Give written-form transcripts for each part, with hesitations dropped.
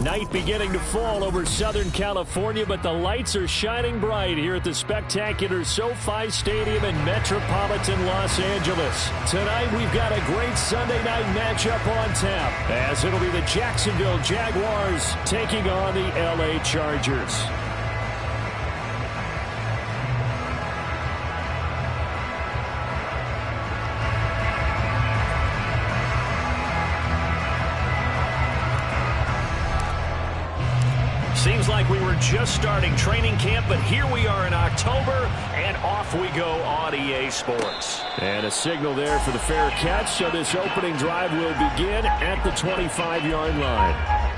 Night beginning to fall over Southern California, but the lights are shining bright here at the spectacular SoFi Stadium in metropolitan Los Angeles. Tonight, we've got a great Sunday night matchup on tap, as it'll be the Jacksonville Jaguars taking on the LA Chargers. Seems like we were just starting training camp, but here we are in October, and off we go on EA Sports. And a signal there for the fair catch, so this opening drive will begin at the 25-yard line.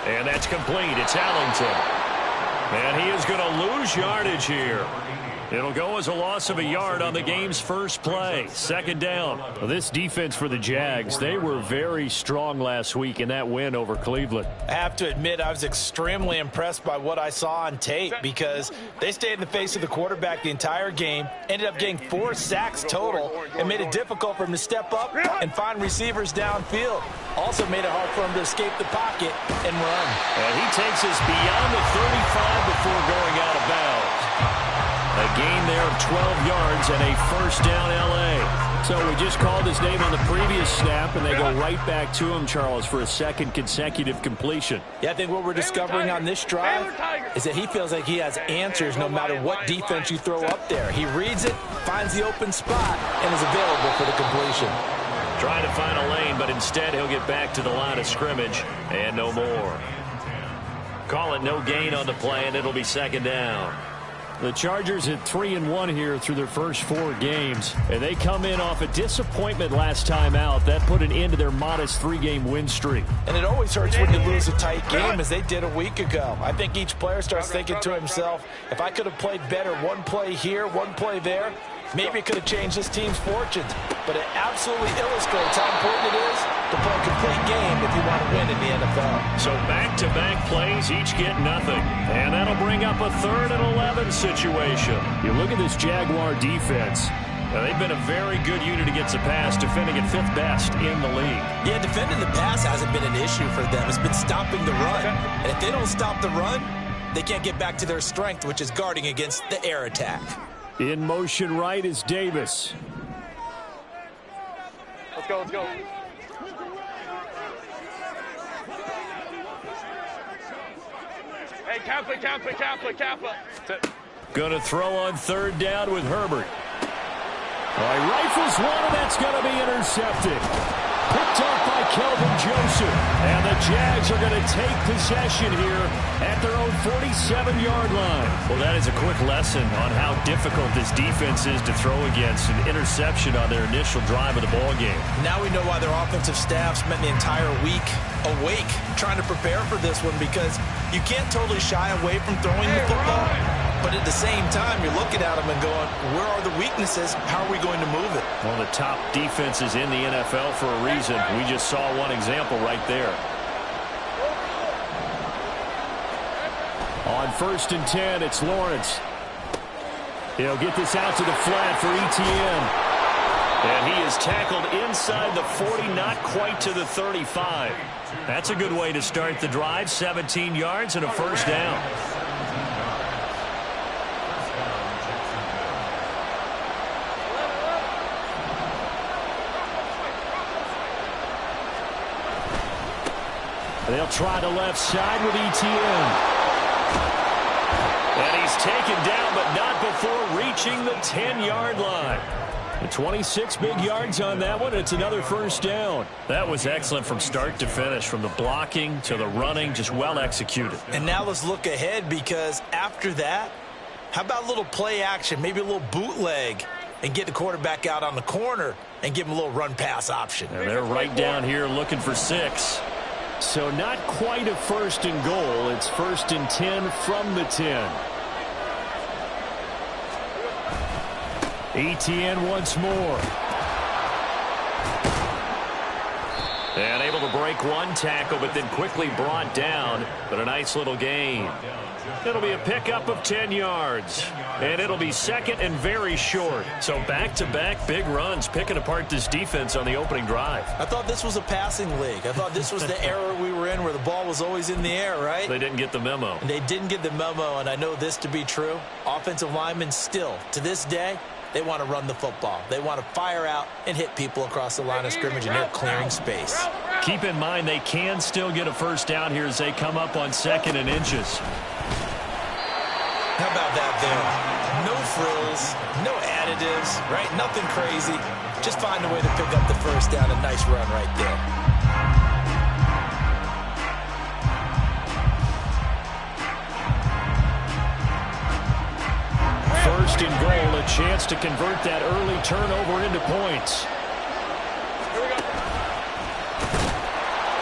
And that's complete. It's Allington. And he is going to lose yardage here. It'll go as a loss of a yard on the game's first play. Second down. Well, this defense for the Jags, they were very strong last week in that win over Cleveland. I have to admit, I was extremely impressed by what I saw on tape because they stayed in the face of the quarterback the entire game, ended up getting 4 sacks total, and made it difficult for him to step up and find receivers downfield. Also made it hard for him to escape the pocket and run. And he takes us beyond the 35 before going out of bounds. A gain there of 12 yards and a first down LA. So we just called his name on the previous snap, and they go right back to him, Charles, for a second consecutive completion. Yeah, I think what we're discovering on this drive is that he feels like he has answers no matter what defense you throw up there. He reads it, finds the open spot, and is available for the completion. Trying to find a lane, but instead he'll get back to the line of scrimmage, and no more. Call it no gain on the play, and it'll be second down. The Chargers at 3-1 here through their first 4 games, and they come in off a disappointment last time out. That put an end to their modest 3-game win streak. And it always hurts when you lose a tight game, as they did a week ago. I think each player starts thinking to himself, if I could have played better one play here, one play there, maybe it could have changed this team's fortunes. But it absolutely illustrates how important it is to play a complete game if you want to win in the NFL. So back-to-back plays, each get nothing. And that'll bring up a 3rd and 11 situation. You look at this Jaguar defense. Now, they've been a very good unit against the pass, defending at 5th best in the league. Yeah, defending the pass hasn't been an issue for them. It's been stopping the run. And if they don't stop the run, they can't get back to their strength, which is guarding against the air attack. In motion right is Davis. Let's go, let's go. Hey, Kappa. Going to throw on 3rd down with Herbert. All right, rifles one, and that's going to be intercepted. Picked up by Kelvin Joseph. And the Jags are going to take possession here at their own 47-yard line. Well, that is a quick lesson on how difficult this defense is to throw against. An interception on their initial drive of the ballgame. Now we know why their offensive staff spent the entire week awake trying to prepare for this one, because you can't totally shy away from throwing the football. But at the same time, you're looking at them and going, where are the weaknesses? How are we going to move it? One of the top defenses in the NFL for a reason. We just saw one example right there. On 1st and 10, it's Lawrence. He'll get this out to the flat for Etienne. And he is tackled inside the 40, not quite to the 35. That's a good way to start the drive. 17 yards and a first down. They'll try the left side with Etienne. And he's taken down, but not before reaching the 10-yard line. The 26 big yards on that one. It's another first down. That was excellent from start to finish, from the blocking to the running, just well executed. And now let's look ahead, because after that, how about a little play action, maybe a little bootleg, and get the quarterback out on the corner and give him a little run-pass option. And they're right down here looking for 6. So not quite a 1st and goal. It's 1st and 10 from the 10. Etienne once more. And able to break one tackle, but then quickly brought down. But a nice little gain. It'll be a pickup of 10 yards. And it'll be 2nd and very short. So back-to-back big runs, picking apart this defense on the opening drive. I thought this was a passing league. I thought this was the era we were in where the ball was always in the air, right? They didn't get the memo. And they didn't get the memo, and I know this to be true. Offensive linemen still, to this day, they want to run the football. They want to fire out and hit people across the line of scrimmage, and they're clearing space. Keep in mind they can still get a 1st down here as they come up on 2nd and inches. How about that there? No frills, no additives, right? Nothing crazy. Just find a way to pick up the 1st down. A nice run right there. First and goal, a chance to convert that early turnover into points.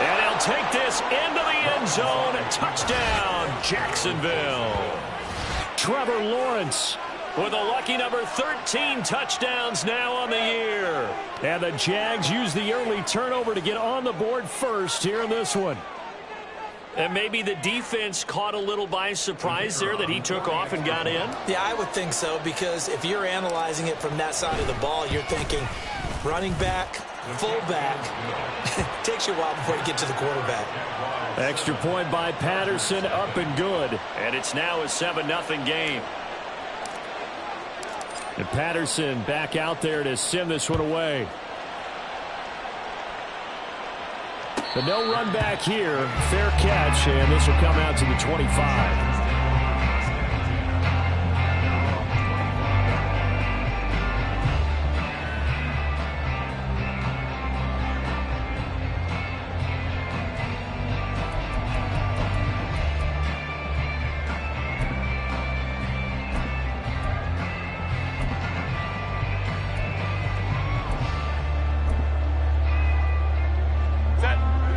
And they'll take this into the end zone. Touchdown, Jacksonville. Trevor Lawrence with a lucky number 13 touchdowns now on the year. And the Jags use the early turnover to get on the board first here in this one. And maybe the defense caught a little by surprise there that he took off and got in? Yeah, I would think so, because if you're analyzing it from that side of the ball, you're thinking running back, fullback. Takes you a while before you get to the quarterback. Extra point by Patterson, up and good. And it's now a 7-0 game. And Patterson back out there to send this one away. But no run back here. Fair catch, and this will come out to the 25.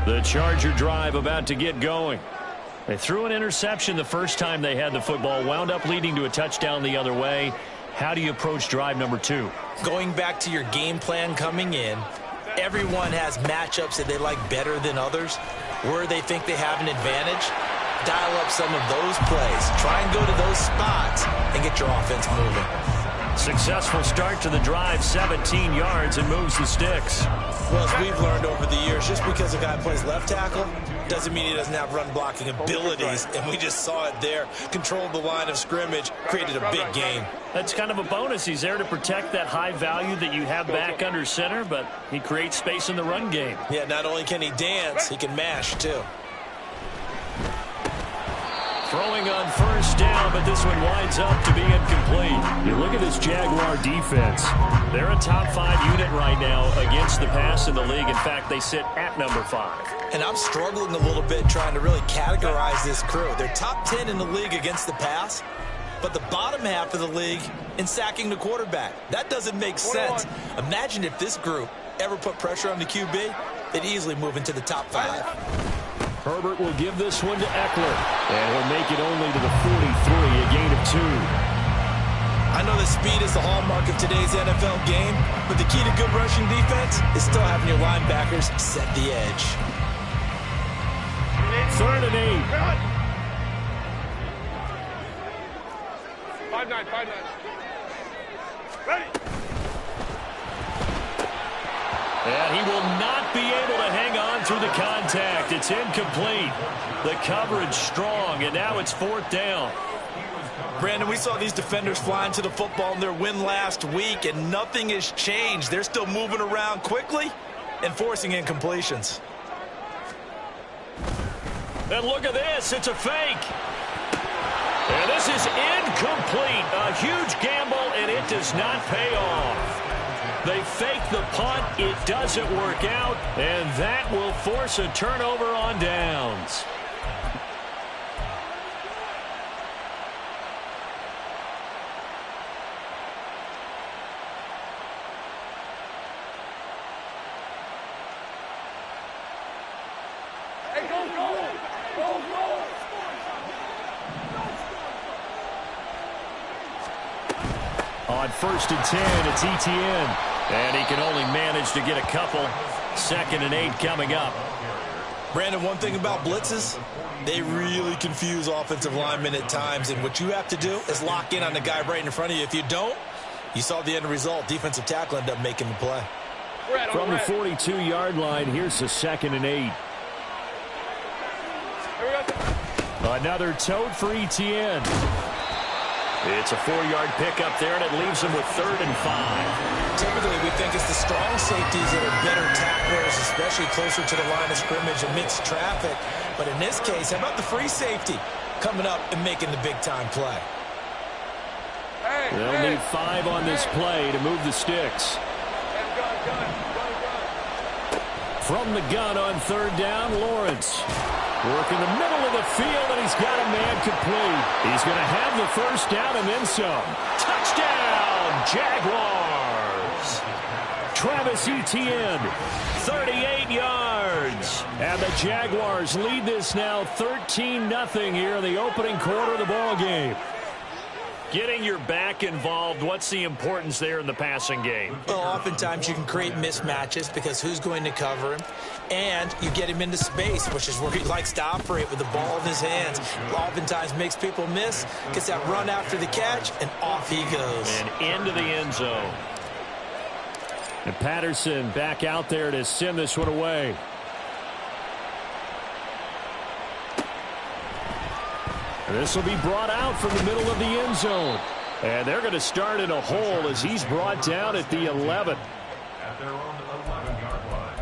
The Charger drive about to get going. They threw an interception the first time they had the football, wound up leading to a touchdown the other way. How do you approach drive number 2? Going back to your game plan coming in, everyone has matchups that they like better than others, where they think they have an advantage. Dial up some of those plays. Try and go to those spots and get your offense moving. Successful start to the drive, 17 yards, and moves the sticks. Well, as we've learned over the years, just because a guy plays left tackle doesn't mean he doesn't have run-blocking abilities, and we just saw it there. Controlled the line of scrimmage, created a big gain. That's kind of a bonus. He's there to protect that high value that you have back under center, but he creates space in the run game. Yeah, not only can he dance, he can mash, too. Throwing on first down, but this one winds up to be incomplete. You look at this Jaguar defense. They're a top 5 unit right now against the pass in the league. In fact, they sit at number 5. And I'm struggling a little bit trying to really categorize this crew. They're top 10 in the league against the pass, but the bottom half of the league in sacking the quarterback. That doesn't make sense. Imagine if this group ever put pressure on the QB, they'd easily move into the top 5. Herbert will give this one to Eckler, and he'll make it only to the 43, a gain of 2. I know that speed is the hallmark of today's NFL game, but the key to good rushing defense is still having your linebackers set the edge. 3rd and 8. 5-9, 5-9. Ready. And he will not be able to hang on through the contact. It's incomplete. The coverage strong, and now it's 4th down. Brandon, we saw these defenders flying to the football in their win last week, and nothing has changed. They're still moving around quickly and forcing incompletions. And look at this. It's a fake. And this is incomplete. A huge gamble, and it does not pay off. They fake the punt. It doesn't work out, and that will force a turnover on downs. On 1st and 10, it's Etienne. And he can only manage to get a couple. 2nd and 8 coming up. Brandon, one thing about blitzes, they really confuse offensive linemen at times. And what you have to do is lock in on the guy right in front of you. If you don't, you saw the end result. Defensive tackle ended up making the play. From the 42-yard line, here's the 2nd and 8. Another tote for Etienne. It's a 4-yard pickup there, and it leaves him with 3rd and 5. Typically, we think it's the strong safeties that are better tacklers, especially closer to the line of scrimmage amidst traffic. But in this case, how about the free safety coming up and making the big-time play? They'll need 5 on this play to move the sticks. From the gun on 3rd down, Lawrence. Working the middle of the field, and he's got a man complete. He's going to have the 1st down and then some. Touchdown, Jaguars! Travis Etienne, 38 yards. And the Jaguars lead this now 13-0 here in the opening quarter of the ball game. Getting your back involved, what's the importance there in the passing game? Well, oftentimes you can create mismatches because who's going to cover him? And you get him into space, which is where he likes to operate with the ball in his hands. Oftentimes makes people miss, gets that run after the catch, and off he goes. And into the end zone. And Patterson back out there to send this one away. This will be brought out from the middle of the end zone. And they're going to start in a hole as he's brought down at the 11. At their own 11-yard line.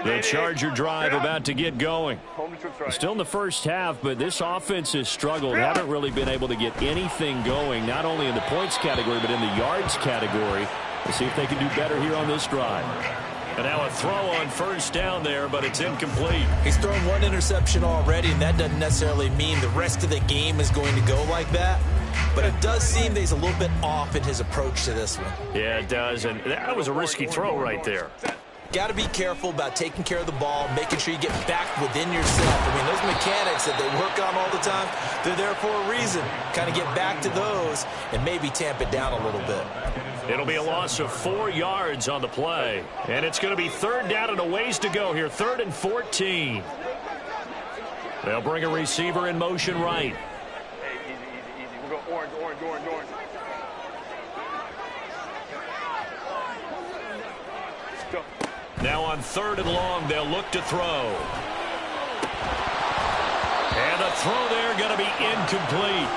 The Charger drive about to get going. Still in the first half, but this offense has struggled. Haven't really been able to get anything going, not only in the points category, but in the yards category. We'll see if they can do better here on this drive. And now a throw on 1st down there, but it's incomplete. He's thrown 1 interception already, and that doesn't necessarily mean the rest of the game is going to go like that. But it does seem that he's a little bit off in his approach to this one. Yeah, it does, and that was a risky throw right there. Got to be careful about taking care of the ball, making sure you get back within yourself. I mean, those mechanics that they work on all the time, they're there for a reason. Kind of get back to those and maybe tamp it down a little bit. It'll be a loss of 4 yards on the play. And it's going to be 3rd down and a ways to go here. 3rd and 14. They'll bring a receiver in motion right. Hey, easy. We'll go orange. Go. Now on 3rd and long, they'll look to throw. And the throw there going to be incomplete.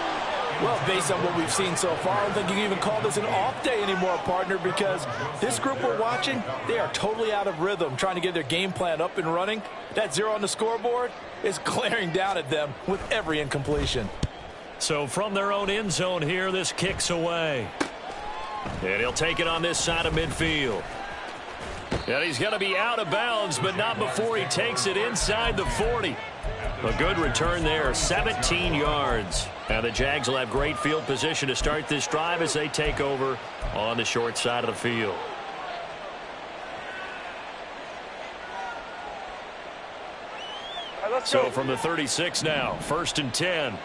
Well, based on what we've seen so far, I don't think you can even call this an off day anymore, partner, because this group we're watching, they are totally out of rhythm, trying to get their game plan up and running. That 0 on the scoreboard is glaring down at them with every incompletion. So from their own end zone here, this kicks away. And he'll take it on this side of midfield. And he's going to be out of bounds, but not before he takes it inside the 40. A good return there, 17 yards. And the Jags will have great field position to start this drive as they take over on the short side of the field. So from the 36 now, 1st and 10.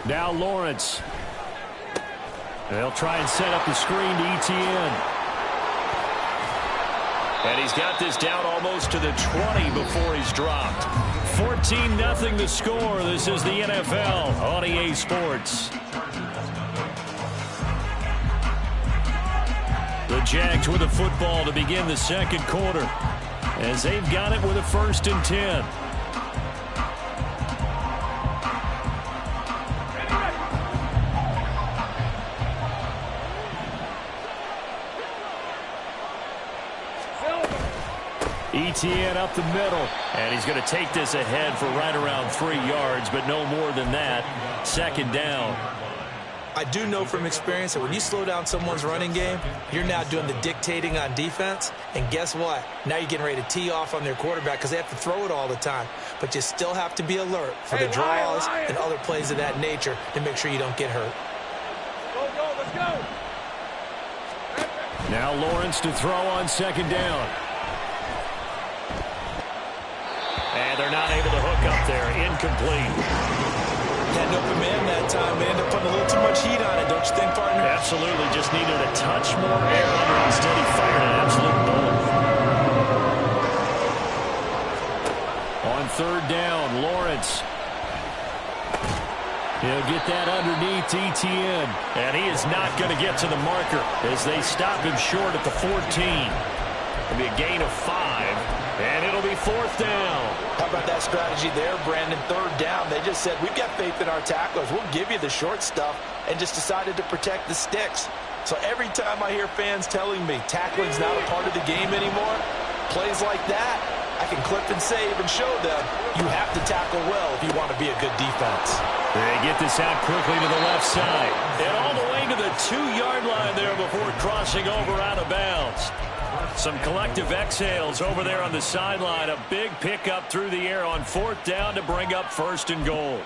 Now Lawrence. They'll try and set up the screen to Etienne. And he's got this down almost to the 20 before he's dropped. 14-0 the score. This is the NFL on EA Sports. The Jags with the football to begin the 2nd quarter, as they've got it with a 1st and 10. Etienne up the middle, and he's going to take this ahead for right around 3 yards, but no more than that. 2nd down. I do know from experience that when you slow down someone's running game, you're now doing the dictating on defense. And guess what? Now you're getting ready to tee off on their quarterback because they have to throw it all the time. But you still have to be alert for the draws and other plays of that nature to make sure you don't get hurt. Go, let's go. Now Lawrence to throw on second down. And they're not able to hook up there. Incomplete. Had an open man that time. They ended up putting a little too much heat on it, don't you think, partner? Absolutely. Just needed a touch more air under it. Instead, he fired an absolute bullet. On third down, Lawrence. He'll get that underneath Etienne. And he is not going to get to the marker as they stop him short at the 14. It'll be a gain of 5. And it'll be fourth down. How about that strategy there, Brandon? Third down. They just said, we've got faith in our tacklers. We'll give you the short stuff, and just decided to protect the sticks. So every time I hear fans telling me tackling's not a part of the game anymore, plays like that, I can clip and save and show them you have to tackle well if you want to be a good defense. They get this out quickly to the left side. And all the way to the 2-yard line there before crossing over out of bounds. Some collective exhales over there on the sideline. A big pickup through the air on fourth down to bring up first and goal.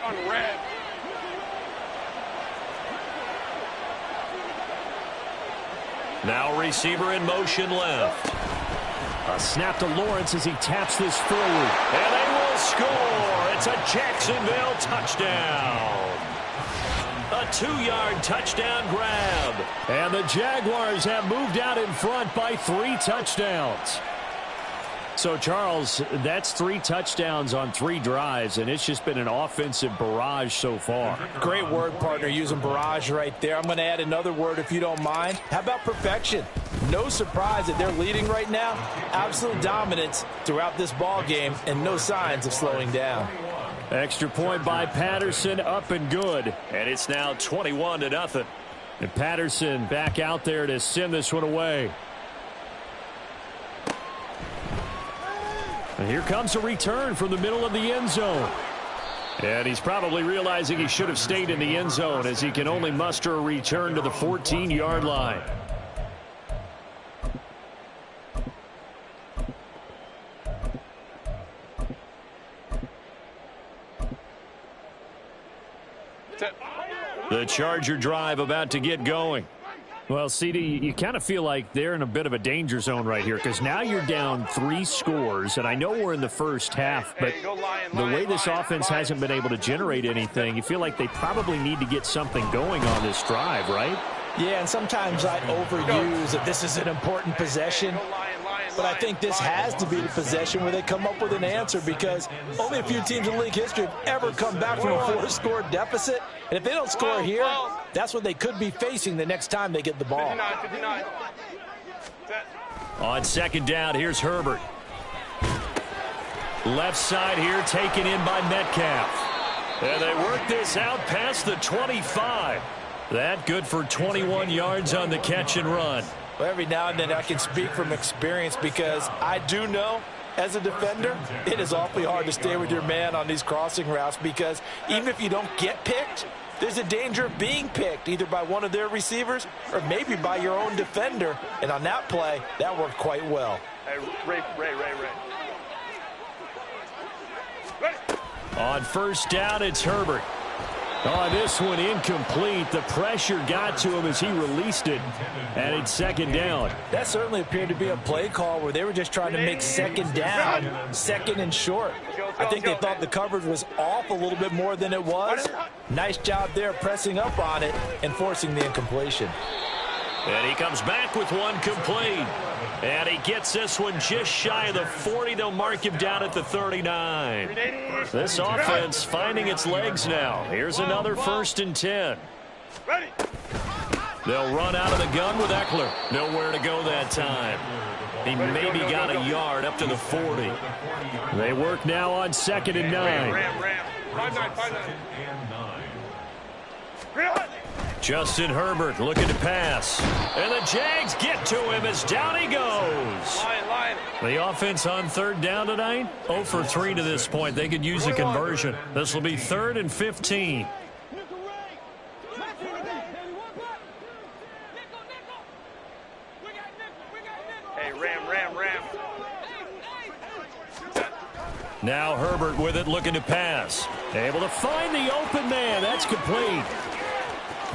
On red. Now receiver in motion left. A snap to Lawrence as he taps this forward. And they will score. It's a Jacksonville touchdown. A 2-yard touchdown grab. And the Jaguars have moved out in front by 3 touchdowns. So, Charles, that's 3 touchdowns on 3 drives, and it's just been an offensive barrage so far. Great word, partner, using barrage right there. I'm going to add another word if you don't mind. How about perfection? No surprise that they're leading right now. Absolute dominance throughout this ball game and no signs of slowing down. Extra point by Patterson, up and good. And it's now 21-0. And Patterson back out there to send this one away. And here comes a return from the middle of the end zone. And he's probably realizing he should have stayed in the end zone as he can only muster a return to the 14-yard line. The Charger drive about to get going. Well, CD, you kind of feel like they're in a bit of a danger zone right here because now you're down 3 scores, and I know we're in the first half, but the way this offense hasn't been able to generate anything, you feel like they probably need to get something going on this drive, right? Yeah, and sometimes I overuse that this is an important possession, but I think this has to be the possession where they come up with an answer because only a few teams in league history have ever come back from a 4-score deficit, and if they don't score here, that's what they could be facing the next time they get the ball. 59. On second down, here's Herbert. Left side here taken in by Metcalf. And they work this out past the 25. That good for 21 yards on the catch and run. Well, every now and then I can speak from experience because I do know as a defender, it is awfully hard to stay with your man on these crossing routes because even if you don't get picked, there's a danger of being picked either by one of their receivers or maybe by your own defender. And on that play, that worked quite well. Hey, Ray. Ready. On first down, it's Herbert. On this one, incomplete. The pressure got to him as he released it, and it's second down. That certainly appeared to be a play call where they were just trying to make second down, second and short. I think they thought the coverage was off a little bit more than it was. Nice job there pressing up on it and forcing the incompletion. And he comes back with one complete. And he gets this one just shy of the 40. They'll mark him down at the 39. This offense finding its legs now. Here's another 1st and 10. They'll run out of the gun with Eckler. Nowhere to go that time. He maybe got a yard up to the 40. They work now on 2nd and 9. Ram. 5-9. Justin Herbert looking to pass. And the Jags get to him as down he goes. The offense on third down tonight, 0 for 3 to this point. They could use a conversion. This will be 3rd and 15. Hey, Ram. Now Herbert with it, looking to pass. Able to find the open man. That's complete.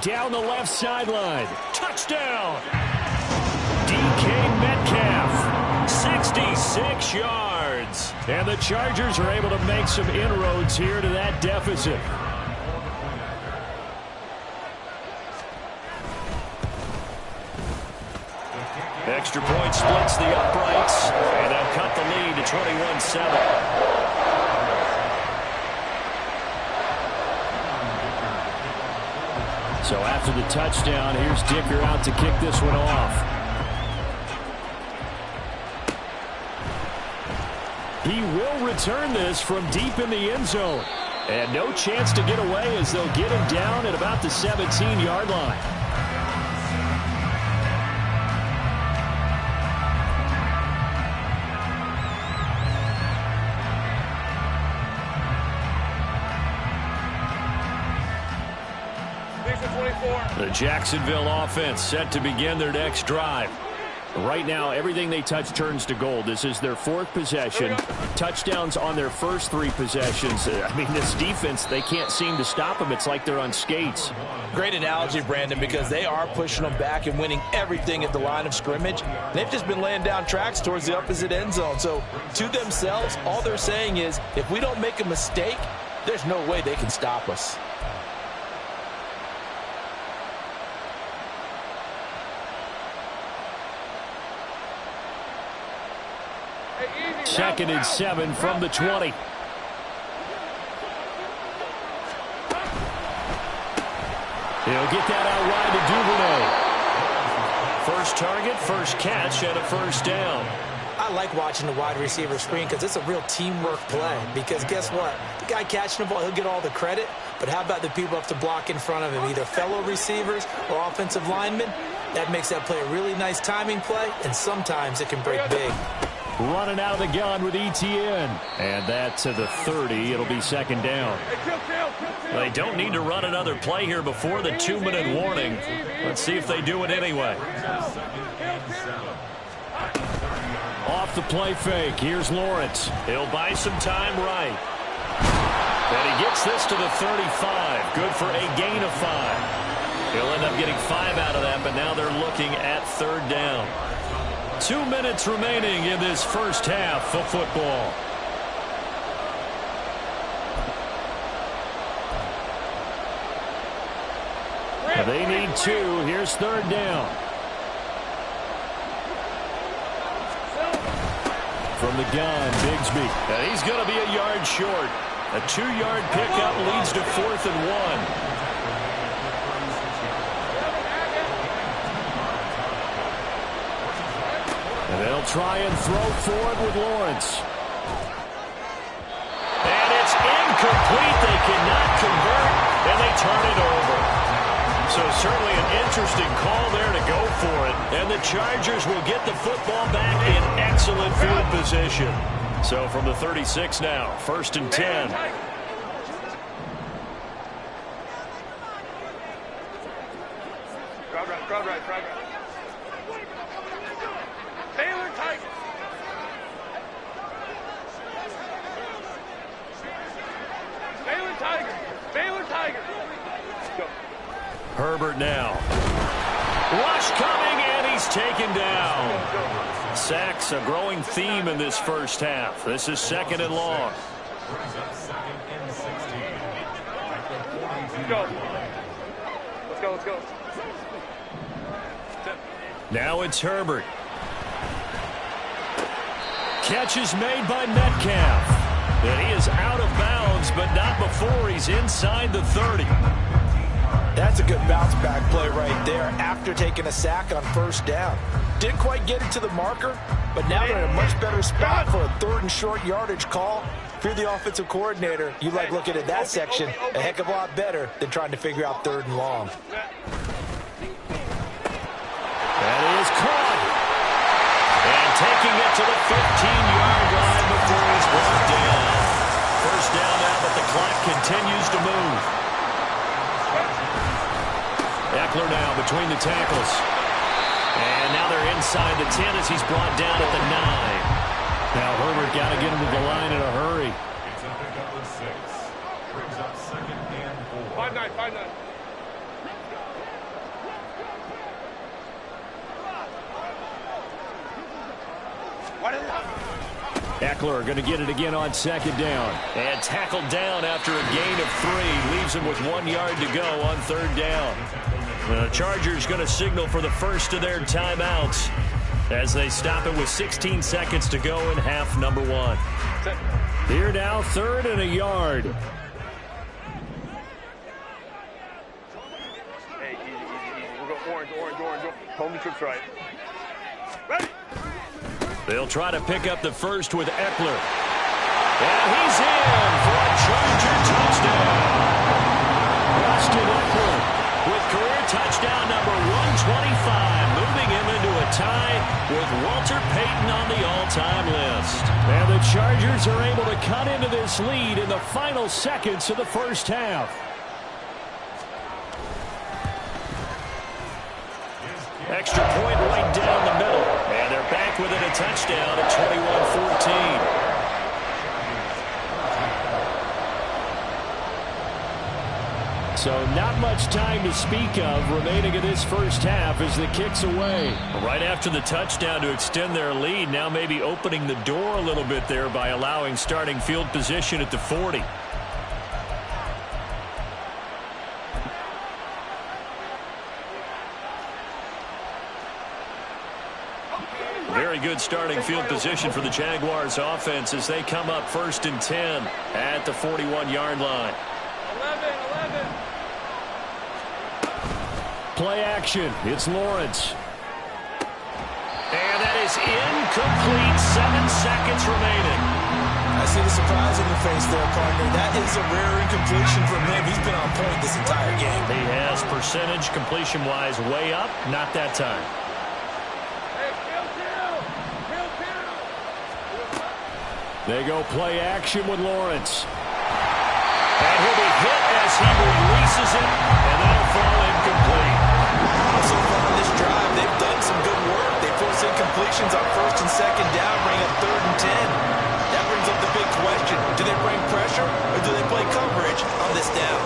Down the left sideline. Touchdown. DK Metcalf, 66 yards. And the Chargers are able to make some inroads here to that deficit. Extra point splits the uprights, and they'll cut the lead to 21-7. So after the touchdown, here's Dicker out to kick this one off. He will return this from deep in the end zone. And no chance to get away as they'll get him down at about the 17-yard line. The Jacksonville offense set to begin their next drive. Right now, everything they touch turns to gold. This is their 4th possession. Touchdowns on their first 3 possessions. I mean, this defense, they can't seem to stop them. It's like they're on skates. Great analogy, Brandon, because they are pushing them back and winning everything at the line of scrimmage. They've just been laying down tracks towards the opposite end zone. So, to themselves, all they're saying is, if we don't make a mistake, there's no way they can stop us. Second and 7 from the 20. He'll get that out wide to Duvernay. First target, first catch, and a first down. I like watching the wide receiver screen because it's a real teamwork play. Because guess what? The guy catching the ball, he'll get all the credit. But how about the people up to block in front of him, either fellow receivers or offensive linemen? That makes that play a really nice timing play, and sometimes it can break big. Running out of the gun with Etienne. And that to the 30. It'll be second down. They don't need to run another play here before the 2-minute warning. Let's see if they do it anyway. Off the play fake. Here's Lawrence. He'll buy some time right. And he gets this to the 35. Good for a gain of 5. He'll end up getting 5 out of that, but now they're looking at third down. 2 minutes remaining in this first half of football. They need 2. Here's third down. From the gun, Bigsby. And he's going to be a yard short. A 2-yard pickup leads to 4th and 1. And they'll try and throw forward with Lawrence. And it's incomplete. They cannot convert, and they turn it over. So certainly an interesting call there to go for it. And the Chargers will get the football back in excellent field position. So from the 36 now, 1st and 10. Crowd right. Baylor Tigers. Baylor Tigers. Go. Herbert now. Rush coming, and he's taken down. Sacks, a growing theme in this first half. This is 2nd and long. Let's go. Now it's Herbert. Catch is made by Metcalf. And he is out of bounds, but not before he's inside the 30. That's a good bounce back play right there after taking a sack on first down. Didn't quite get it to the marker, but now they're in a much better spot for a 3rd and short yardage call. If you're the offensive coordinator, you like looking at that section a heck of a lot better than trying to figure out 3rd and long. That is caught. And taking it to the 15-yard line before he's brought down. First down now, but the clock continues to move. Eckler now between the tackles. And now they're inside the 10 as he's brought down at the 9. Now Herbert got to get him to the line in a hurry. It's a pickup of 6. Brings up 2nd and 4. 5-9, 5-9. Eckler going to get it again on 2nd down. And tackled down after a gain of 3. Leaves him with 1 yard to go on 3rd down. The Chargers going to signal for the first of their timeouts as they stop it with 16 seconds to go in half number 1. Here now, 3rd and a yard. Hey, easy, easy, easy. We'll go orange, orange, orange. Hold the trips right. Ready? They'll try to pick up the first with Eckler. And he's in for a Charger touchdown. Austin Eckler with career touchdown number 125, moving him into a tie with Walter Payton on the all-time list. And the Chargers are able to cut into this lead in the final seconds of the first half. Extra point right down the middle. And they're back within a touchdown at 21-14. So not much time to speak of remaining in this first half as the kick's away. Right after the touchdown to extend their lead, now maybe opening the door a little bit there by allowing starting field position at the 40. Very good starting field position for the Jaguars offense as they come up 1st and 10 at the 41-yard line. 11. Play action. It's Lawrence. And that is incomplete. 7 seconds remaining. I see the surprise in your face there, partner. That is a rare incompletion from him. He's been on point this entire game. He has percentage completion-wise way up. Not that time. They go play action with Lawrence. And he'll be hit as he releases it, and that'll fall incomplete. So far on this drive, they've done some good work. They force incompletions on 1st and 2nd down, bring up 3rd and 10. That brings up the big question. Do they bring pressure, or do they play coverage on this down?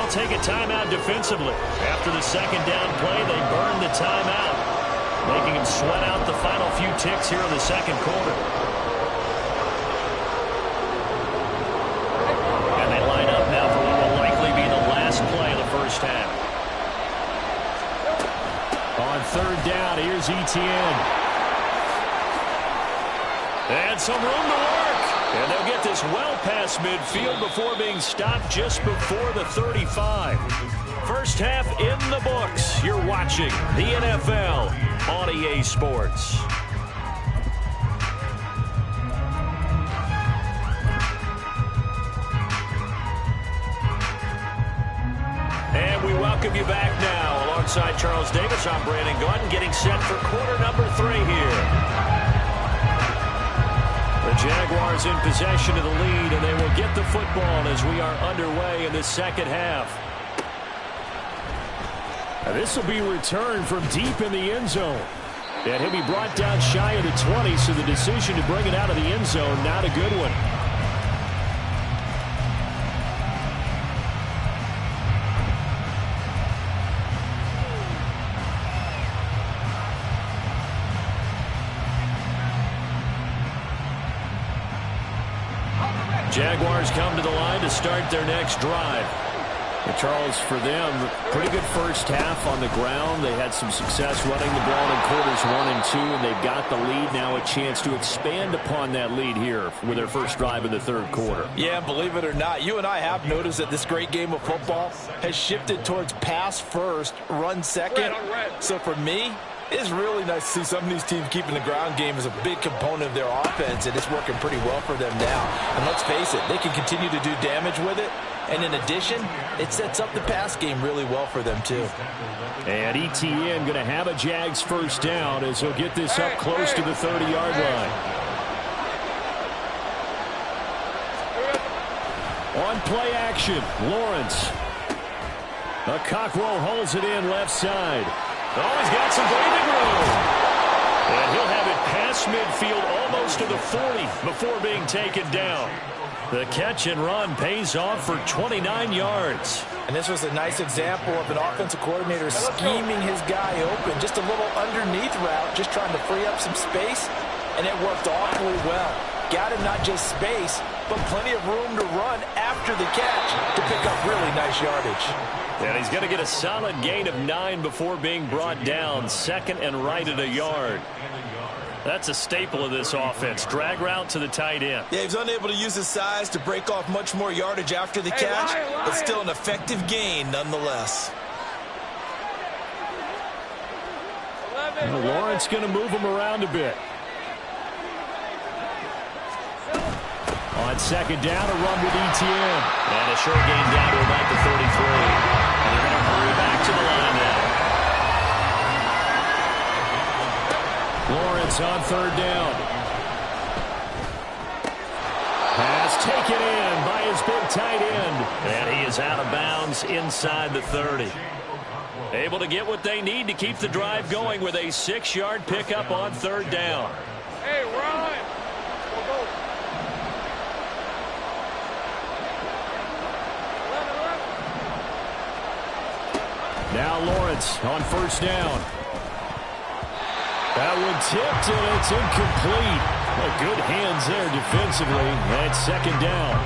Take a timeout defensively. After the 2nd down play, they burn the timeout, making him sweat out the final few ticks here in the 2nd quarter. And they line up now for what will likely be the last play of the first half. On 3rd down, here's Etienne. And some room to work. And they'll get this well past midfield before being stopped just before the 35. First half in the books. You're watching the NFL on EA Sports. And we welcome you back now. Alongside Charles Davis, I'm Brandon Gaudin, getting set for quarter number 3 here. The Jaguars in possession of the lead, and they will get the football as we are underway in the 2nd half. Now this will be returned from deep in the end zone. And he'll be brought down shy of the 20, so the decision to bring it out of the end zone, not a good one. Jaguars come to the line to start their next drive. And Charles, for them, pretty good first half on the ground. They had some success running the ball in quarters 1 and 2, and they've got the lead now, a chance to expand upon that lead here with their first drive in the 3rd quarter. Yeah, believe it or not, you and I have noticed that this great game of football has shifted towards pass first, run second. So for me, It's really nice to see some of these teams keeping the ground game as a big component of their offense, and it's working pretty well for them now. And let's face it, they can continue to do damage with it. And in addition, it sets up the pass game really well for them, too. And ETN going to have a Jags first down as he'll get this up close to the 30-yard line. On play action, Lawrence. Cockrell holds it in left side. Oh, he's got some breathing room. And he'll have it past midfield almost to the 40 before being taken down. The catch and run pays off for 29 yards. And this was a nice example of an offensive coordinator scheming his guy open. Just a little underneath route, just trying to free up some space, and it worked awfully well. Got him not just space, but plenty of room to run after the catch to pick up really nice yardage. And he's going to get a solid gain of 9 before being brought down. Second and right at a yard. That's a staple of this offense. Drag route to the tight end. Yeah, he's unable to use his size to break off much more yardage after the catch, but still an effective gain nonetheless. Well, Lawrence going to move him around a bit. On second down, a run with ETN. And a short gain down to about the 33. And they're going to hurry back to the line now. Lawrence on third down. Pass taken in by his big tight end. And he is out of bounds inside the 30. Able to get what they need to keep the drive going with a 6-yard pickup on third down. Hey, Ron! Now Lawrence on first down. That one tipped, and it's incomplete. Well, good hands there defensively. That's second down.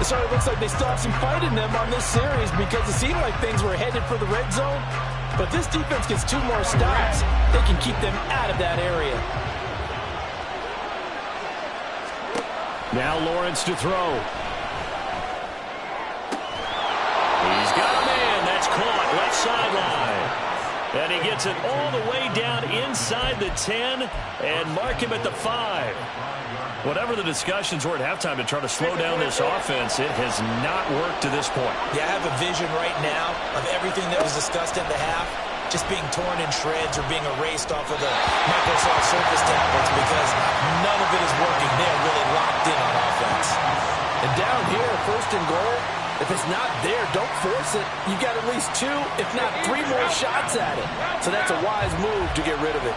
It sort of looks like they still have some fight in them on this series because it seemed like things were headed for the red zone. But this defense gets 2 more stops. They can keep them out of that area. Now Lawrence to throw. He's got a man. That's caught left sideline. And he gets it all the way down inside the 10 and mark him at the 5. Whatever the discussions were at halftime to try to slow down this offense, it has not worked to this point. Yeah, I have a vision right now of everything that was discussed at the half just being torn in shreds or being erased off of the Microsoft Surface tablets because none of it is working. They're really locked in on offense. And down here, first and goal, if it's not there, don't force it. You got at least 2, if not 3 more shots at it. So that's a wise move to get rid of it.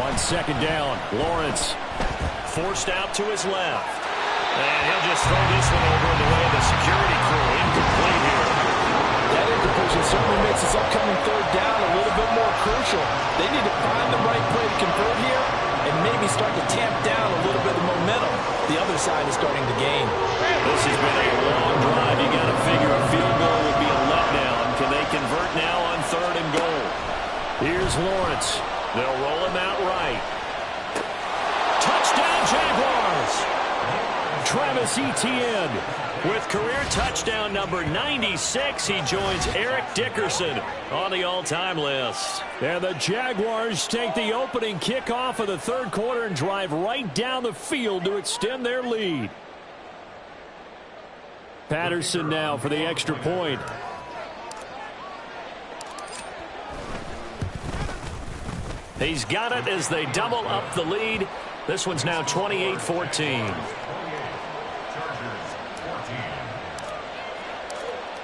On second down, Lawrence forced out to his left. And he'll just throw this one over in the way of the security crew. Incomplete here. That incompletion certainly makes this upcoming third down a little bit more crucial. They need to find the right play to convert here and maybe start to tamp down a little bit of momentum. The other side is starting to gain. This has been a long drive. You got to figure a field goal would be a letdown. Can they convert now on third and goal? Here's Lawrence. They'll roll him out right. Touchdown, Jaguars! Travis Etienne with career touchdown number 96. He joins Eric Dickerson on the all-time list. And the Jaguars take the opening kickoff of the third quarter and drive right down the field to extend their lead. Patterson now for the extra point. He's got it as they double up the lead. This one's now 28-14.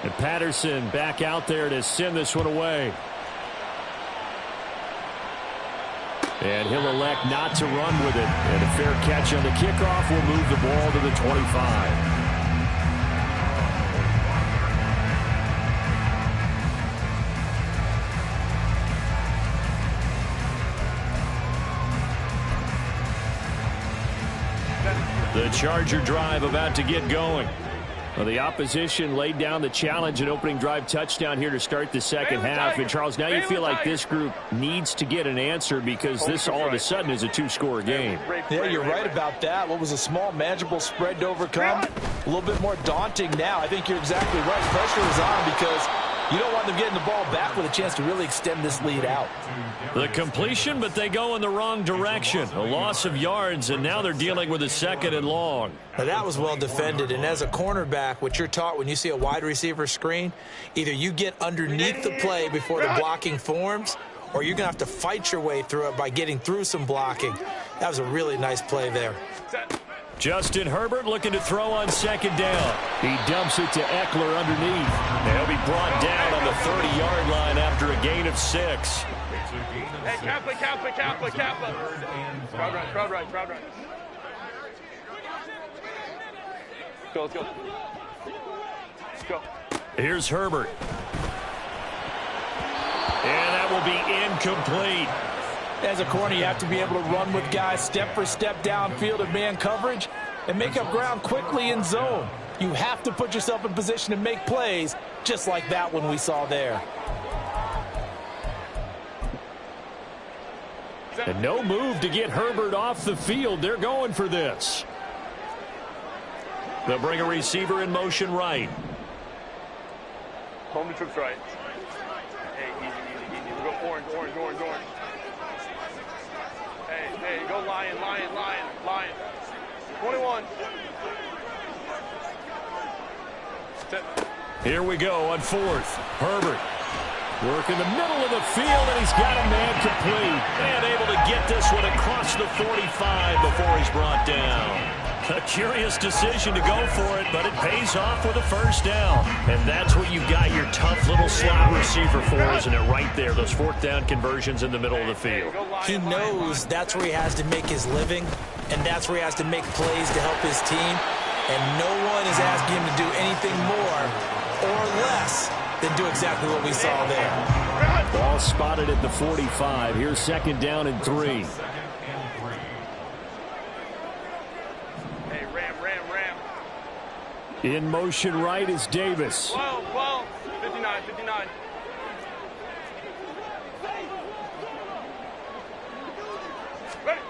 And Patterson back out there to send this one away. And he'll elect not to run with it. And a fair catch on the kickoff will move the ball to the 25. The Charger drive about to get going. Well, the opposition laid down the challenge and opening drive touchdown here to start the second half. And, Charles, now you feel like this group needs to get an answer because this all of a sudden is a 2-score game. Yeah, you're right about that. What was a small, manageable spread to overcome? A little bit more daunting now. I think you're exactly right. Pressure is on because You don't want them getting the ball back with a chance to really extend this lead out. The completion, but they go in the wrong direction. A loss of yards, and now they're dealing with a 2nd and long. Now that was well defended, and as a cornerback, what you're taught when you see a wide receiver screen, either you get underneath the play before the blocking forms, or you're going to have to fight your way through it by getting through some blocking. That was a really nice play there. Justin Herbert looking to throw on 2nd down. He dumps it to Eckler underneath. He'll be brought down on the 30-yard line after a gain of 6. Hey, Kappa. Crowd right. Let's go. Here's Herbert. And that will be incomplete. As a corner, you have to be able to run with guys step for step downfield in man coverage and make up ground quickly in zone. You have to put yourself in position to make plays, just like that one we saw there. And no move to get Herbert off the field. They're going for this. They'll bring a receiver in motion right. Home the trips right. Hey, easy. We go orange. Hey, go lion. 21. Set. Here we go on 4th. Herbert. Work in the middle of the field, and he's got a man complete. And able to get this one across the 45 before he's brought down. A curious decision to go for it, but it pays off with a 1st down. And that's what you got your tough little slot receiver for, isn't it? Right there, those 4th down conversions in the middle of the field. He knows that's where he has to make his living, and that's where he has to make plays to help his team. And no one is asking him to do anything more or less than do exactly what we saw there. Ball spotted at the 45. Here's 2nd down and 3. Hey, ram. In motion right is Davis. 12. 59. Ready.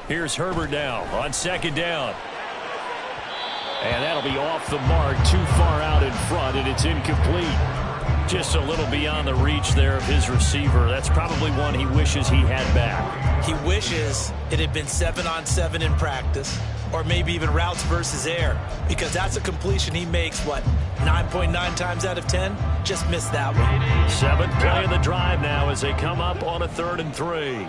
Here's Herbert now on 2nd down. And that'll be off the mark, too far out in front, and it's incomplete. Just a little beyond the reach there of his receiver. That's probably one he wishes he had back. He wishes it had been 7-on-7 in practice, or maybe even routes versus air, because that's a completion he makes, 9.9 times out of 10? Just missed that one. 7th play of the drive now as they come up on a 3rd and 3.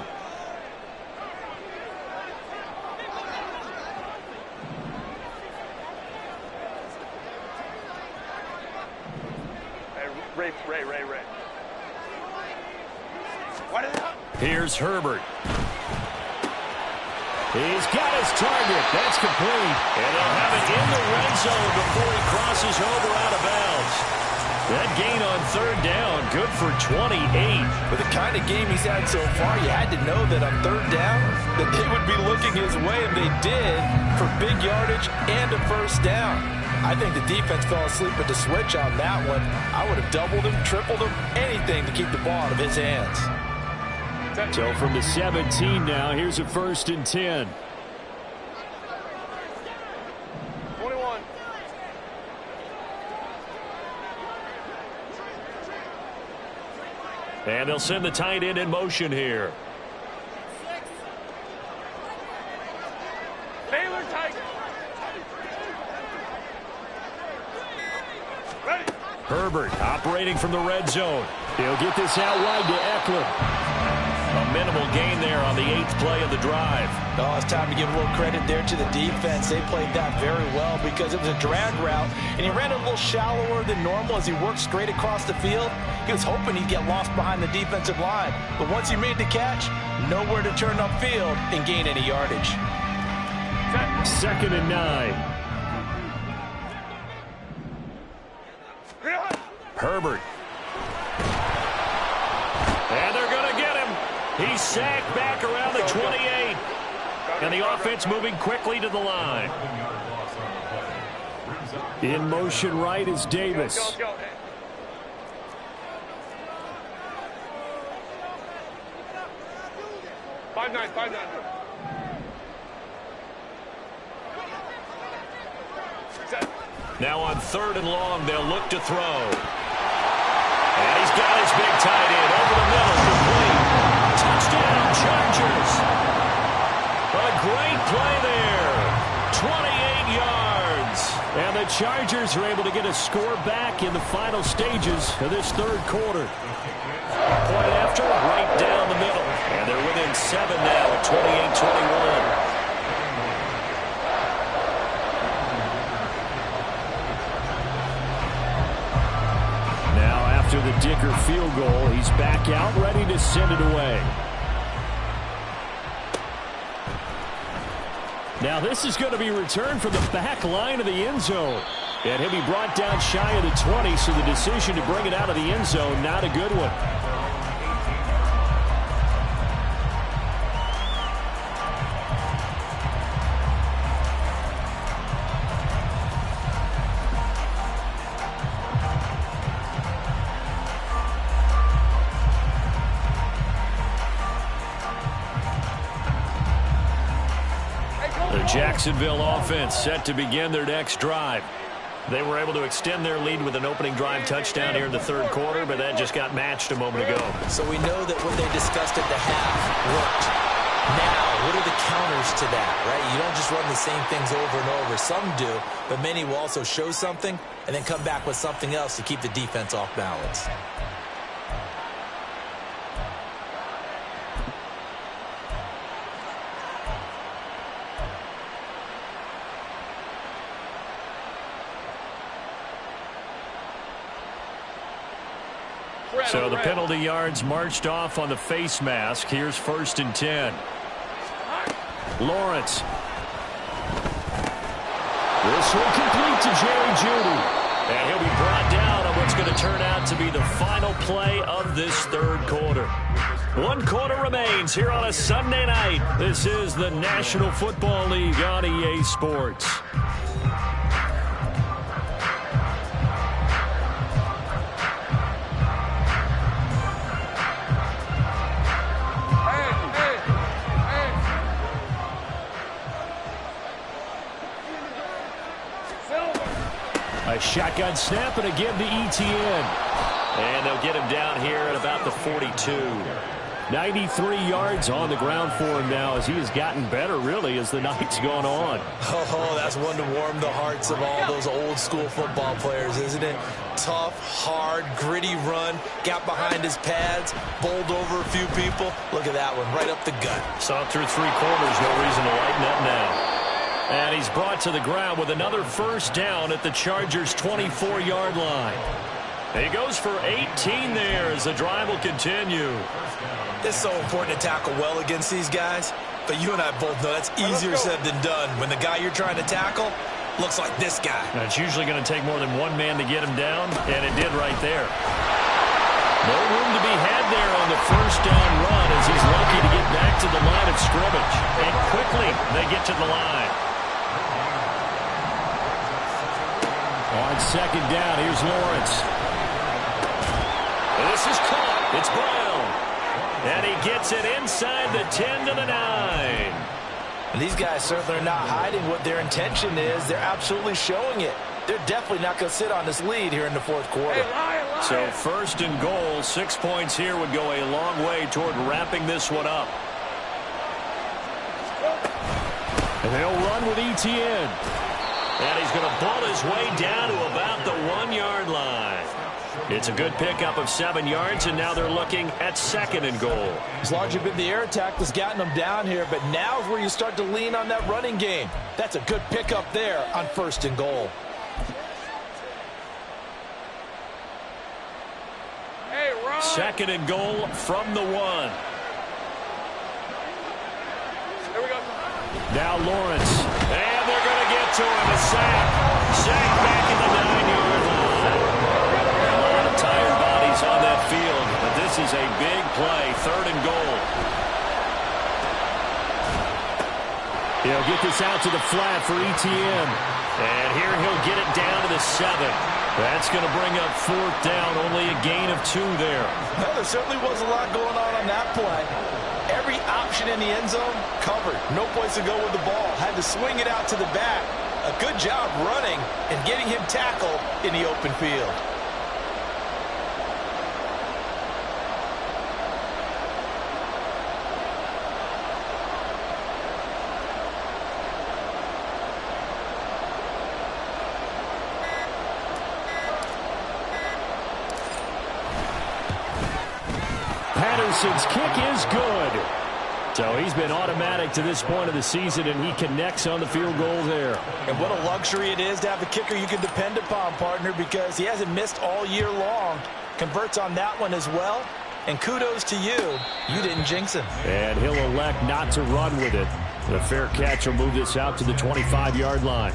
Ray. Here's Herbert. He's got his target. That's complete. And they'll have it in the red zone before he crosses over out of bounds. That gain on 3rd down, good for 28. With the kind of game he's had so far, you had to know that on 3rd down, that they would be looking his way, and they did, for big yardage and a 1st down. I think the defense fell asleep at the switch on that one. I would have doubled him, tripled him, anything to keep the ball out of his hands. So from the 17 now, here's a 1st and 10. 21. And they'll send the tight end in motion here. Taylor tight. Ready. Herbert operating from the red zone. He'll get this out wide to Eckler. A minimal gain there on the 8th play of the drive. Oh, it's time to give a little credit there to the defense. They played that very well because it was a drag route, and he ran a little shallower than normal as he worked straight across the field. He was hoping he'd get lost behind the defensive line. But once he made the catch, nowhere to turn upfield and gain any yardage. 2nd and 9. Herbert. And they're going to get him. He's sacked back around the 28. And the offense moving quickly to the line. In motion right is Davis. Let's go. 5-9. Now on 3rd and long, they'll look to throw. And he's got his big tight end over the middle, complete. Touchdown, Chargers. A great play there. 28 yards. And the Chargers are able to get a score back in the final stages of this third quarter. Point after, right down the middle. And they're within 7 now at 28-21. After the Dicker field goal, he's back out, ready to send it away. Now this is going to be returned from the back line of the end zone. And he'll be brought down shy of the 20, so the decision to bring it out of the end zone, not a good one. Jacksonville offense set to begin their next drive. They were able to extend their lead with an opening drive touchdown here in the third quarter, but that just got matched a moment ago. So we know that what they discussed at the half worked. Now, what are the counters to that, right? You don't just run the same things over and over. Some do, but many will also show something and then come back with something else to keep the defense off balance. So the penalty yards marched off on the face mask. Here's 1st and 10. Lawrence. This will complete to Jerry Jeudy. And he'll be brought down on what's going to turn out to be the final play of this third quarter. 1 quarter remains here on a Sunday night. This is the National Football League on EA Sports. A shotgun snap, and again to ETN. And they'll get him down here at about the 42. 93 yards on the ground for him now as he has gotten better, really, as the night's gone on. Oh, that's one to warm the hearts of all those old-school football players, isn't it? Tough, hard, gritty run, got behind his pads, bowled over a few people. Look at that one, right up the gut. Saw it through 3 quarters, no reason to lighten up now. And he's brought to the ground with another first down at the Chargers' 24-yard line. He goes for 18 there as the drive will continue. It's so important to tackle well against these guys, but you and I both know that's easier said than done when the guy you're trying to tackle looks like this guy. And it's usually going to take more than one man to get him down, and it did right there. No room to be had there on the first down run as he's lucky to get back to the line of scrimmage. And quickly they get to the line. On second down, here's Lawrence. This is caught. It's Brown. And he gets it inside the 10 to the 9. These guys certainly are not hiding what their intention is. They're absolutely showing it. They're definitely not going to sit on this lead here in the fourth quarter. So 1st and goal, 6 points here would go a long way toward wrapping this one up. And they'll run with ETN. And he's going to pull his way down to about the 1-yard line. It's a good pickup of 7 yards, and now they're looking at 2nd and goal. It's largely been the air attack that's gotten them down here, but now is where you start to lean on that running game. That's a good pickup there on 1st and goal. Hey, Ron. 2nd and goal from the 1. Here we go. Now Lawrence. And they're going to get to him. A sack. Sack back in the 9-yard line. A lot of tired bodies on that field, but this is a big play. 3rd and goal. He'll get this out to the flat for ETN. And here he'll get it down to the 7. That's going to bring up 4th down. Only a gain of 2 there. Well, there certainly was a lot going on that play. Every option in the end zone covered. No place to go with the ball. Had to swing it out to the back. A good job running and getting him tackled in the open field. Patterson's kick is good. So he's been automatic to this point of the season, and he connects on the field goal there. And what a luxury it is to have a kicker you can depend upon, partner, because he hasn't missed all year long. Converts on that one as well. And kudos to you. You didn't jinx him. And he'll elect not to run with it. The fair catch will move this out to the 25-yard line.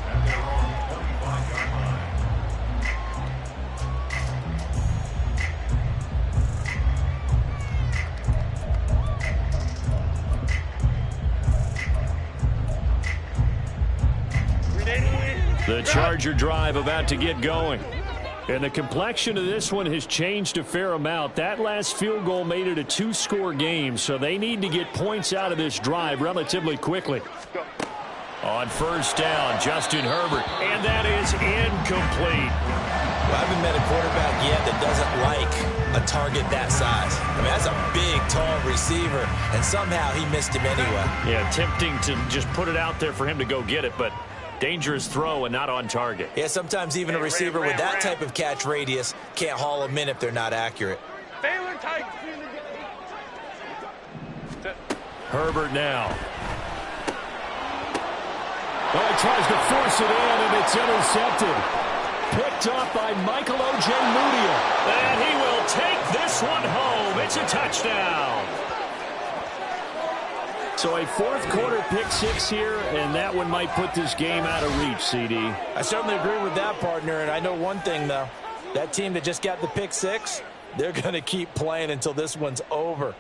The Charger drive about to get going. And the complexion of this one has changed a fair amount. That last field goal made it a two-score game, so they need to get points out of this drive relatively quickly. On first down, Justin Herbert, and that is incomplete. Well, I haven't met a quarterback yet that doesn't like a target that size. I mean, that's a big, tall receiver, and somehow he missed him anyway. Yeah, tempting to just put it out there for him to go get it, but dangerous throw and not on target. Yeah, sometimes even a receiver with that type of catch radius can't haul them in if they're not accurate. Herbert now. Well, he tries to force it in, and it's intercepted. Picked up by Michael Ojemudia. And he will take this one home. It's a touchdown. So a fourth-quarter pick-6 here, and that one might put this game out of reach, CD. I certainly agree with that, partner, and I know one thing, though. That team that just got the pick-6, they're going to keep playing until this one's over.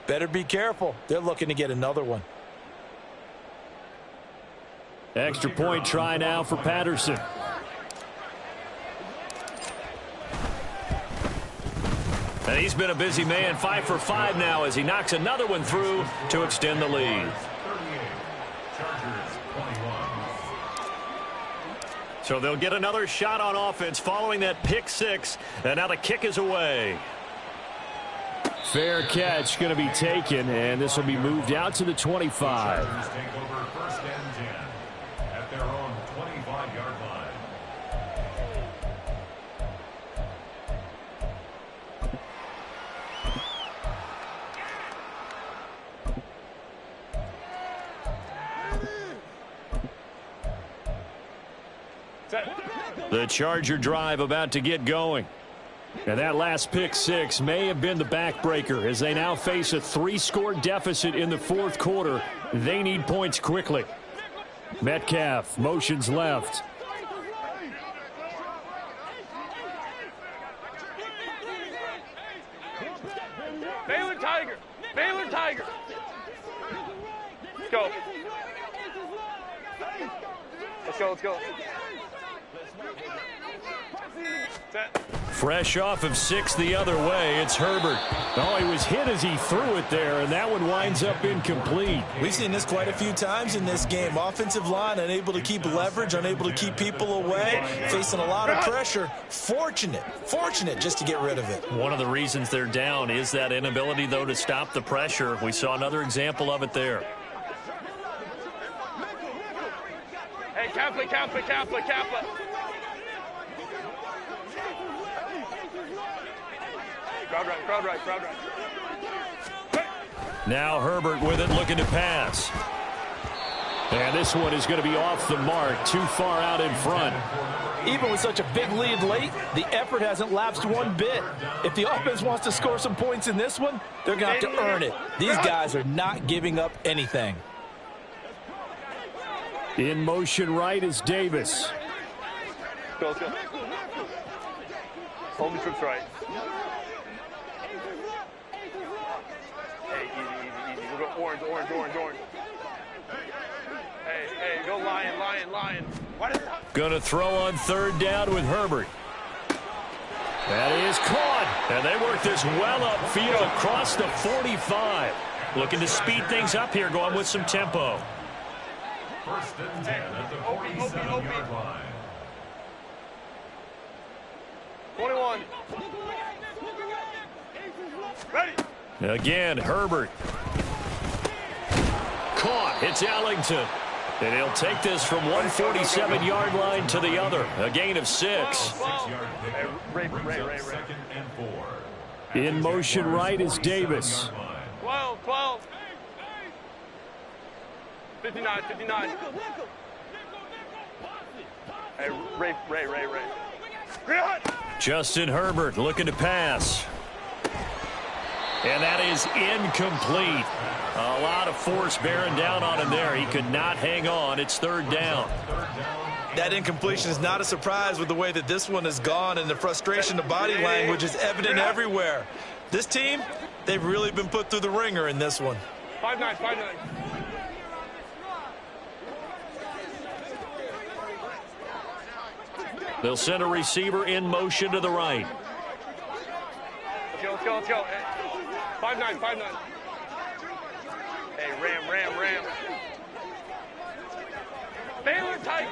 Better be careful. They're looking to get another one. Extra point try now for Patterson. And he's been a busy man, 5 for 5 now as he knocks another one through to extend the lead. So they'll get another shot on offense following that pick-6, and now the kick is away. Fair catch going to be taken, and this will be moved out to the 25. Take over first and 10 at their own 25-yard line. The Charger drive about to get going. And that last pick-6 may have been the backbreaker as they now face a 3-score deficit in the fourth quarter. They need points quickly. Metcalf motions left. Baylor Tiger! Baylor Tiger! Let's go. Let's go, let's go. Fresh off of 6 the other way, it's Herbert. Oh, he was hit as he threw it there, and that one winds up incomplete. We've seen this quite a few times in this game. Offensive line unable to keep leverage, unable to keep people away, facing a lot of pressure. Fortunate just to get rid of it. One of the reasons they're down is that inability, though, to stop the pressure. We saw another example of it there. Hey, Kaplan. Crowd right. Now Herbert with it, looking to pass. And this one is going to be off the mark, too far out in front. Even with such a big lead late, the effort hasn't lapsed one bit. If the offense wants to score some points in this one, they're going to have to earn it. These guys are not giving up anything. In motion right is Davis. Let's go. Hold the trips right. Hey, easy. We'll go orange. Hey, go lion. Gonna throw on third down with Herbert. That is caught. And they work this well upfield across the 45. Looking to speed things up here, going with some tempo. First and 10 at the 47-yard line. 21. Ready. Again, Herbert. Caught. It's Ellington. And he'll take this from 147-yard line to the other. A gain of 6. 6-yard pickup. Ray. Second and 4. In motion right is Davis. 12. 59. Hey, Ray. Justin Herbert looking to pass. And that is incomplete. A lot of force bearing down on him there. He could not hang on. It's third down. That incompletion is not a surprise with the way that this one has gone, and the frustration, the body language is evident everywhere. This team, they've really been put through the ringer in this one. 5-9. They'll send a receiver in motion to the right. Let's go. 5-9. Hey, Ram. Baylor tight.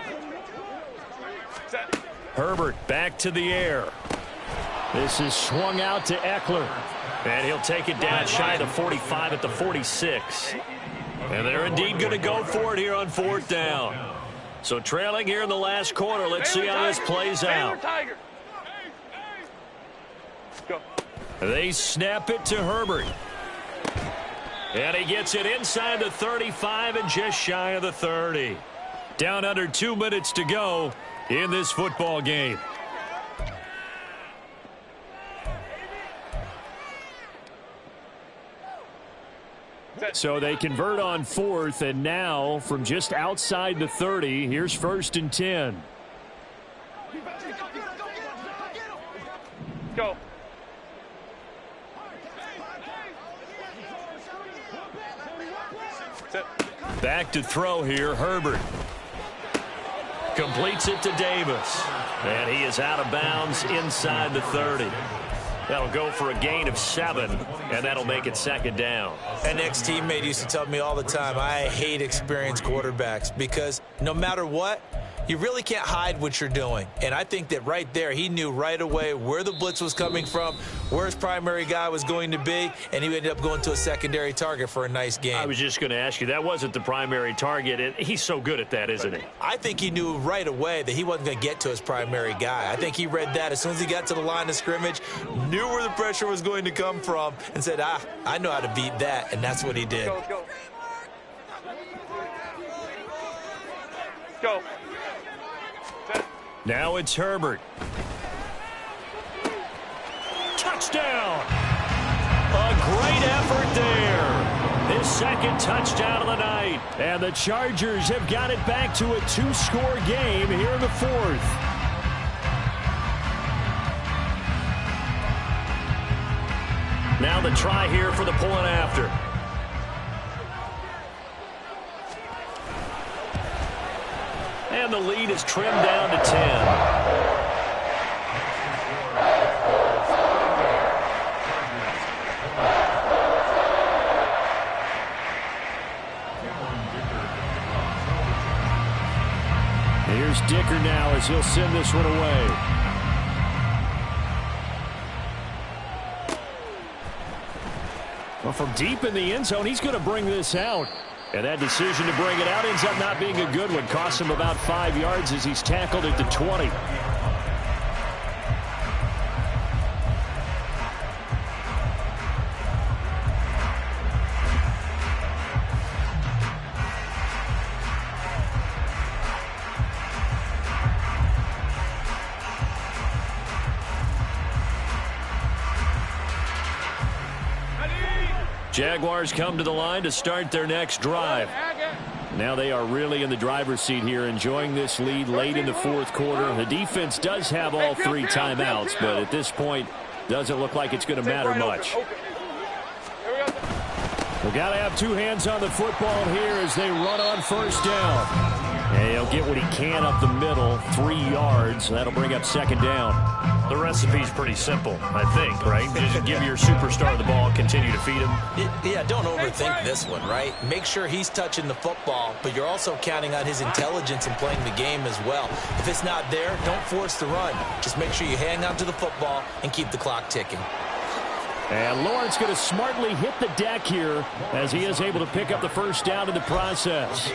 Set. Herbert back to the air. This is swung out to Eckler. And he'll take it down shy of the 45 at the 46. And they're indeed going to go for it here on fourth down. So trailing here in the last quarter. Let's see how this plays out. Go. They snap it to Herbert. And he gets it inside the 35 and just shy of the 30. Down under 2 minutes to go in this football game. So they convert on fourth, and now from just outside the 30, here's 1st and 10. Go. Set. Back to throw here, Herbert. Completes it to Davis. And he is out of bounds inside the 30. That'll go for a gain of 7, and that'll make it second down. An ex-teammate used to tell me all the time, I hate experienced quarterbacks because no matter what, you really can't hide what you're doing. And I think that right there, he knew right away where the blitz was coming from, where his primary guy was going to be, and he ended up going to a secondary target for a nice game. I was just going to ask you, that wasn't the primary target, and he's so good at that, isn't he? I think he knew right away that he wasn't going to get to his primary guy. I think he read that as soon as he got to the line of scrimmage, knew where the pressure was going to come from, and said, I know how to beat that, and that's what he did. Go. Now it's Herbert. Touchdown! A great effort there. His second touchdown of the night. And the Chargers have got it back to a 2-score game here in the fourth. Now the try here for the point after. And the lead is trimmed down to 10. Here's Dicker now as he'll send this one away. Well, from deep in the end zone, he's going to bring this out. And that decision to bring it out ends up not being a good one. Costs him about 5 yards as he's tackled at the 20. Jaguars come to the line to start their next drive. Now they are really in the driver's seat here, enjoying this lead late in the fourth quarter. The defense does have all 3 timeouts, but at this point, doesn't look like it's going to matter much. We've got to have 2 hands on the football here as they run on first down. And he'll get what he can up the middle, 3 yards. That'll bring up second down. The recipe's pretty simple, I think, right? Just give your superstar the ball, continue to feed him. Yeah, don't overthink this one, right? Make sure he's touching the football, but you're also counting on his intelligence in playing the game as well. If it's not there, don't force the run. Just make sure you hang on to the football and keep the clock ticking. And Lawrence going to smartly hit the deck here as he is able to pick up the first down in the process.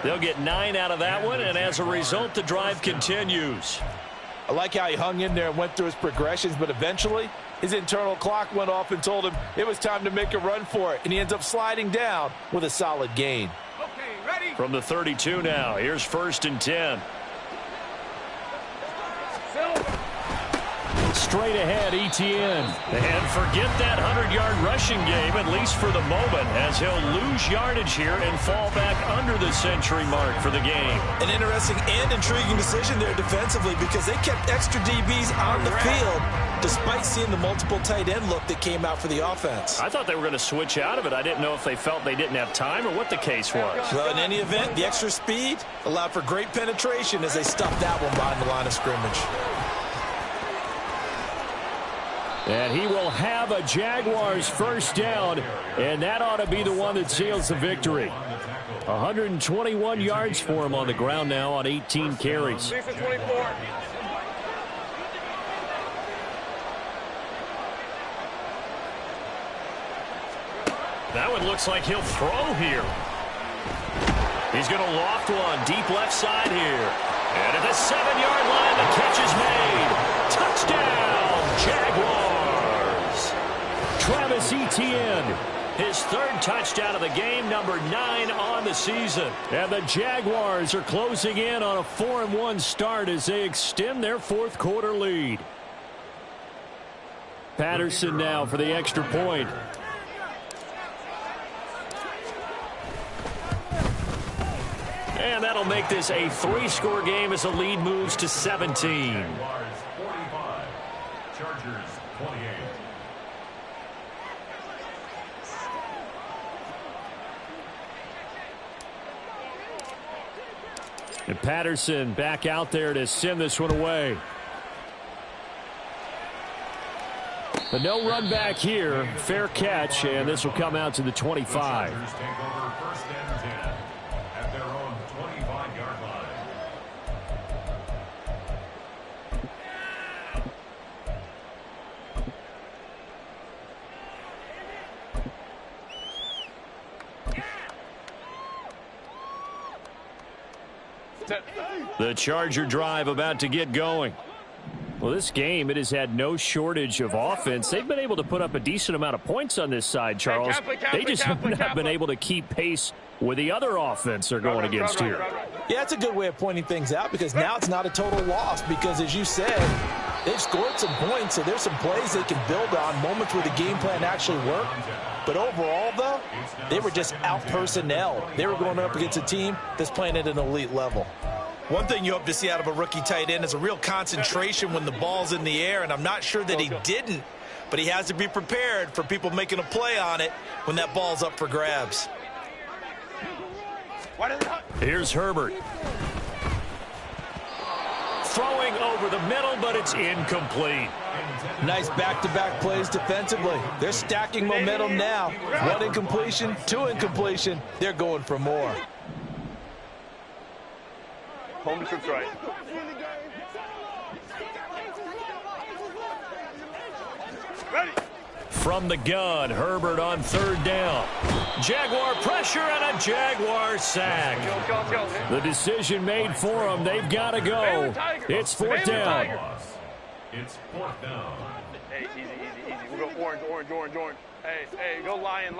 They'll get 9 out of that one, and as a result, the drive continues. I like how he hung in there and went through his progressions, but eventually his internal clock went off and told him it was time to make a run for it, and he ends up sliding down with a solid gain. Okay, ready? From the 32 now, here's 1st and 10. Straight ahead, Etienne. And forget that 100-yard rushing game, at least for the moment, as he'll lose yardage here and fall back under the century mark for the game. An interesting and intriguing decision there defensively, because they kept extra DBs on the field despite seeing the multiple tight end look that came out for the offense. I thought they were going to switch out of it. I didn't know if they felt they didn't have time or what the case was. Well, in any event, the extra speed allowed for great penetration as they stuffed that one behind the line of scrimmage. And he will have a Jaguars 1st down, and that ought to be the one that seals the victory. 121 yards for him on the ground now on 18 carries. That one looks like he'll throw here. He's going to loft one deep left side here. And at the 7-yard line, the catch is made. Touchdown, Jaguars. Travis Etienne, his 3rd touchdown of the game, number 9 on the season. And the Jaguars are closing in on a 4-1 start as they extend their 4th quarter lead. Patterson now for the extra point. And that'll make this a 3-score game as the lead moves to 17. Jaguars 45, Chargers 28. And Patterson back out there to send this one away. But no run back here. Fair catch, and this will come out to the 25. The Chargers take over 1st and 10 at their own 25-yard line. The Charger drive about to get going. Well, this game, it has had no shortage of offense. They've been able to put up a decent amount of points on this side, Charles. They just have not been able to keep pace with the other offense they're going against here. Yeah, that's a good way of pointing things out, because now it's not a total loss, because as you said, they've scored some points, so there's some plays they can build on, moments where the game plan actually worked. But overall, though, they were just out-personnel. They were going up against a team that's playing at an elite level. One thing you hope to see out of a rookie tight end is a real concentration when the ball's in the air, and I'm not sure that he didn't, but he has to be prepared for people making a play on it when that ball's up for grabs. Here's Herbert. Throwing over the middle, but it's incomplete. Nice back-to-back plays defensively. They're stacking momentum now. 1 incompletion, 2 incompletion. They're going for more. Home trips right. Ready. From the gun, Herbert on 3rd down. Jaguar pressure and a Jaguar sack. The decision made for them. They've got to go. It's 4th down. It's 4th down. Hey, easy. We'll go orange. Hey, go lion.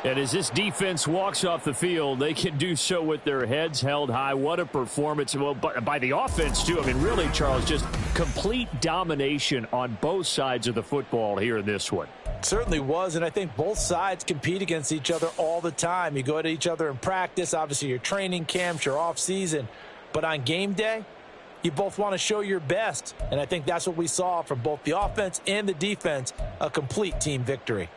And as this defense walks off the field, they can do so with their heads held high. What a performance. Well, by the offense, too. I mean, really, Charles, just complete domination on both sides of the football here in this one. Certainly was, and I think both sides compete against each other all the time. You go at each other in practice, obviously your training camps, your off-season. But on game day, you both want to show your best. And I think that's what we saw from both the offense and the defense, a complete team victory.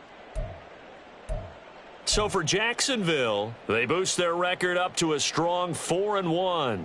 So for Jacksonville, they boost their record up to a strong 4-1.